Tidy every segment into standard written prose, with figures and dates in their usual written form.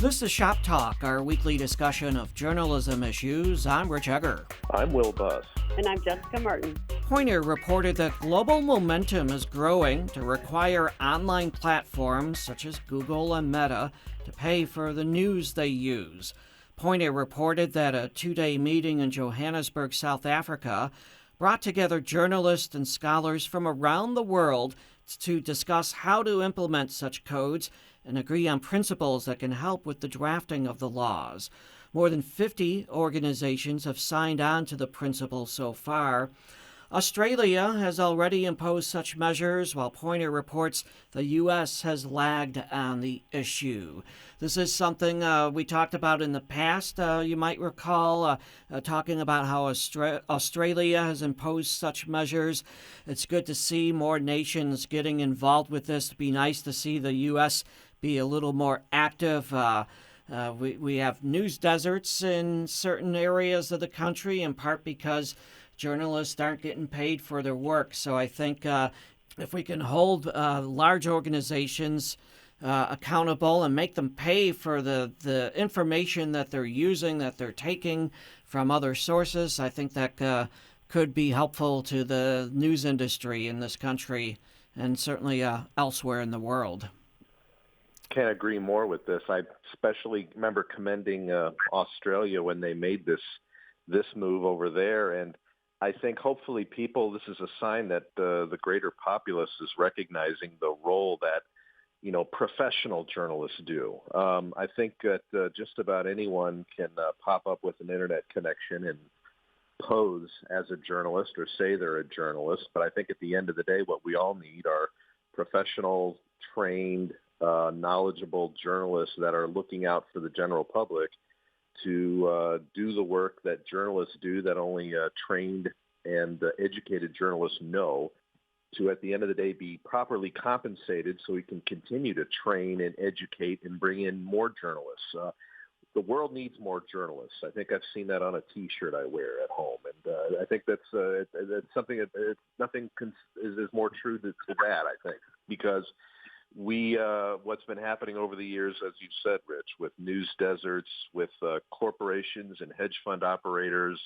This is Shop Talk, our weekly discussion of journalism issues. I'm Rich Egger. I'm Will Buss. And I'm Jessica Martin. Poynter reported that global momentum is growing to require online platforms such as Google and Meta to pay for the news they use. Poynter reported that a two-day meeting in Johannesburg, South Africa, brought together journalists and scholars from around the world to discuss how to implement such codes and agree on principles that can help with the drafting of the laws. More than 50 organizations have signed on to the principles so far. Australia has already imposed such measures, while Poynter reports the U.S. has lagged on the issue. This is something we talked about in the past. You might recall talking about how Australia has imposed such measures. It's good to see more nations getting involved with this. It'd be nice to see the U.S. be a little more active. We have news deserts in certain areas of the country, in part because journalists aren't getting paid for their work. So I think if we can hold large organizations accountable and make them pay for the information that they're using, that they're taking from other sources, I think that could be helpful to the news industry in this country and certainly elsewhere in the world. Can't agree more with this. I especially remember commending Australia when they made this move over there, and I think hopefully this is a sign that the greater populace is recognizing the role that, professional journalists do. I think that just about anyone can pop up with an internet connection and pose as a journalist or say they're a journalist. But I think at the end of the day, what we all need are professional, trained, knowledgeable journalists that are looking out for the general public to do the work that journalists do that only trained and educated journalists know, to at the end of the day be properly compensated so we can continue to train and educate and bring in more journalists. The world needs more journalists. I think I've seen that on a T-shirt I wear at home, and I think that's something that nothing is more true to that, I think, because what's been happening over the years, as you said, Rich, with news deserts, with corporations and hedge fund operators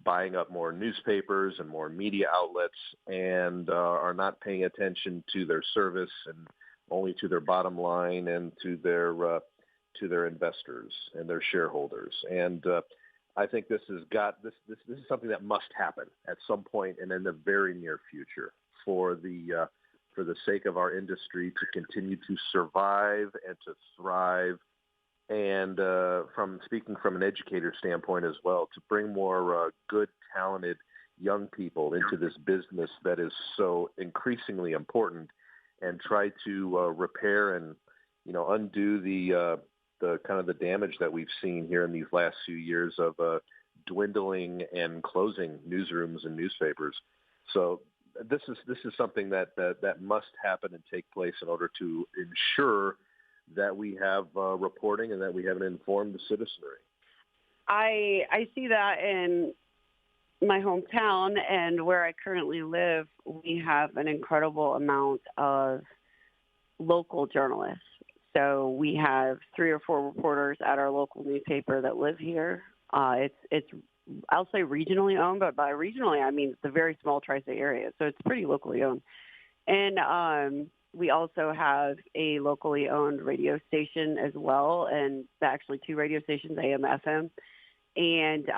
buying up more newspapers and more media outlets and are not paying attention to their service and only to their bottom line and to their investors and their shareholders. And I think this is something that must happen at some point and in the very near future for the sake of our industry to continue to survive and to thrive, and speaking from an educator standpoint as well, to bring more good, talented young people into this business that is so increasingly important, and try to repair and undo the kind of the damage that we've seen here in these last few years of dwindling and closing newsrooms and newspapers. So this is something that must happen and take place in order to ensure that we have reporting and that we have an informed citizenry. I see that in my hometown and where I currently live. We have an incredible amount of local journalists. So we have 3 or 4 reporters at our local newspaper that live here. It's I'll say regionally owned, but by regionally I mean it's a very small tri-state area, so it's pretty locally owned. And we also have a locally owned radio station as well, and actually 2 radio stations, AM, FM. And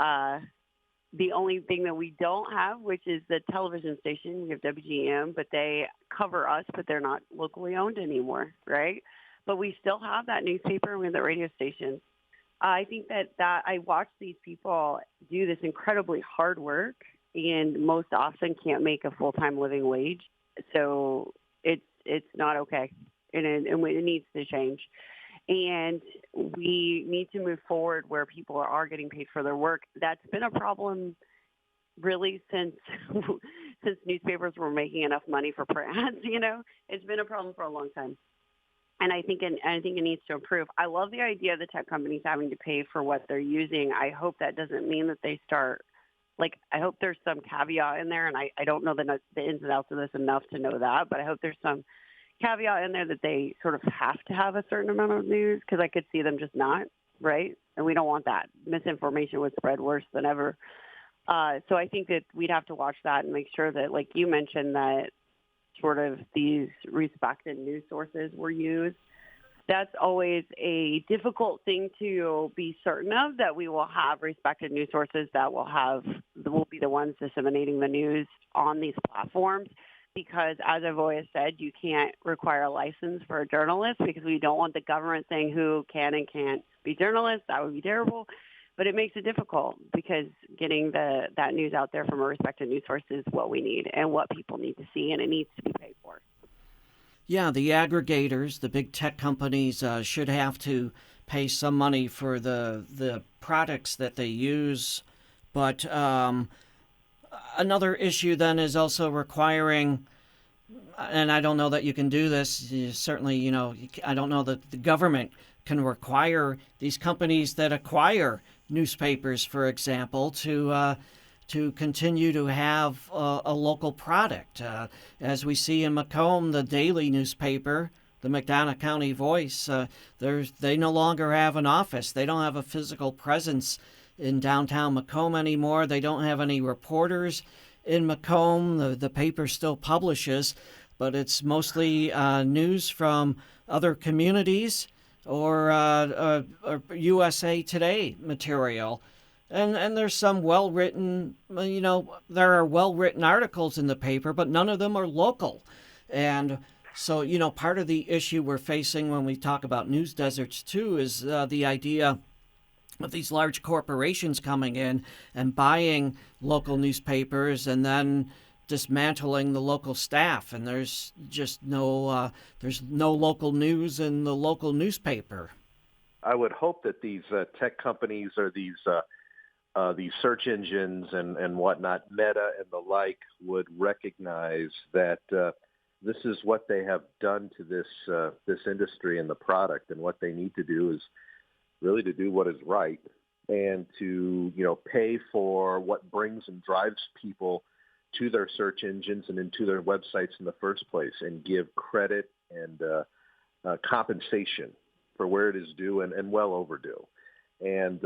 the only thing that we don't have, which is the television station, we have WGM, but they cover us, but they're not locally owned anymore, right? But we still have that newspaper and we have that radio station. I think that I watch these people do this incredibly hard work and most often can't make a full-time living wage. So it's not okay, and it needs to change. And we need to move forward where people are getting paid for their work. That's been a problem really since newspapers were making enough money for print ads. It's been a problem for a long time. And I think it needs to improve. I love the idea of the tech companies having to pay for what they're using. I hope that doesn't mean that they start, I hope there's some caveat in there, and I don't know the ins and outs of this enough to know that, but I hope there's some caveat in there that they sort of have to have a certain amount of news, because I could see them just not, right? And we don't want that. Misinformation would spread worse than ever. So I think that we'd have to watch that and make sure that, like you mentioned, that sort of these respected news sources were used. That's always a difficult thing to be certain of, that we will have respected news sources that will be the ones disseminating the news on these platforms. Because, as I've always said, you can't require a license for a journalist, because we don't want the government saying who can and can't be journalists. That would be terrible. But it makes it difficult, because getting that news out there from a respected news source is what we need and what people need to see, and it needs to be paid for. Yeah, the aggregators, the big tech companies, should have to pay some money for the products that they use. But another issue then is also requiring, and I don't know that you can do this, certainly, I don't know that the government can require these companies that acquire newspapers, for example, to continue to have a local product. As we see in Macomb, the daily newspaper, the McDonough County Voice, they no longer have an office. They don't have a physical presence in downtown Macomb anymore. They don't have any reporters in Macomb. The paper still publishes, but it's mostly news from other communities or USA Today material. And there's some well-written, there are well-written articles in the paper, but none of them are local. And so, part of the issue we're facing when we talk about news deserts, too, is the idea of these large corporations coming in and buying local newspapers and then dismantling the local staff. And there's just no local news in the local newspaper. I would hope that these tech companies or these search engines and whatnot, Meta and the like, would recognize that this is what they have done to this industry and the product, and what they need to do is really to do what is right and to pay for what brings and drives people to their search engines and into their websites in the first place, and give credit and compensation for where it is due and well overdue. And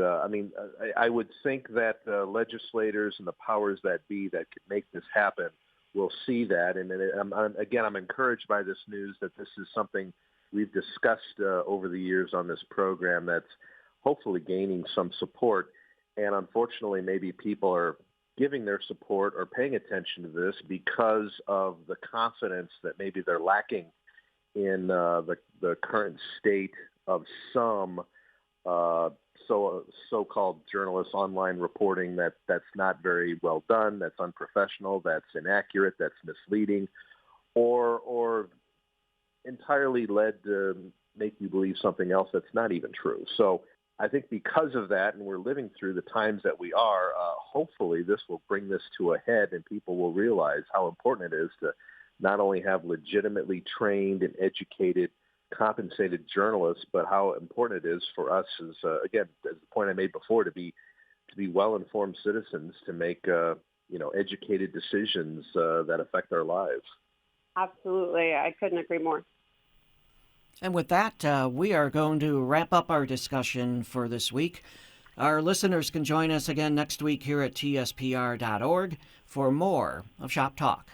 I would think that legislators and the powers that be that could make this happen will see that. And I'm encouraged by this news that this is something we've discussed over the years on this program that's hopefully gaining some support. And unfortunately, maybe people are giving their support or paying attention to this because of the confidence that maybe they're lacking in the current state of some so-called journalists' online reporting that's not very well done, that's unprofessional, that's inaccurate, that's misleading, or entirely led to make you believe something else that's not even true. So I think because of that, and we're living through the times that we are, hopefully this will bring this to a head, and people will realize how important it is to not only have legitimately trained and educated, compensated journalists, but how important it is for us, as again, as the point I made before, to be well-informed citizens, to make educated decisions that affect our lives. Absolutely, I couldn't agree more. And with that, we are going to wrap up our discussion for this week. Our listeners can join us again next week here at TSPR.org for more of Shop Talk.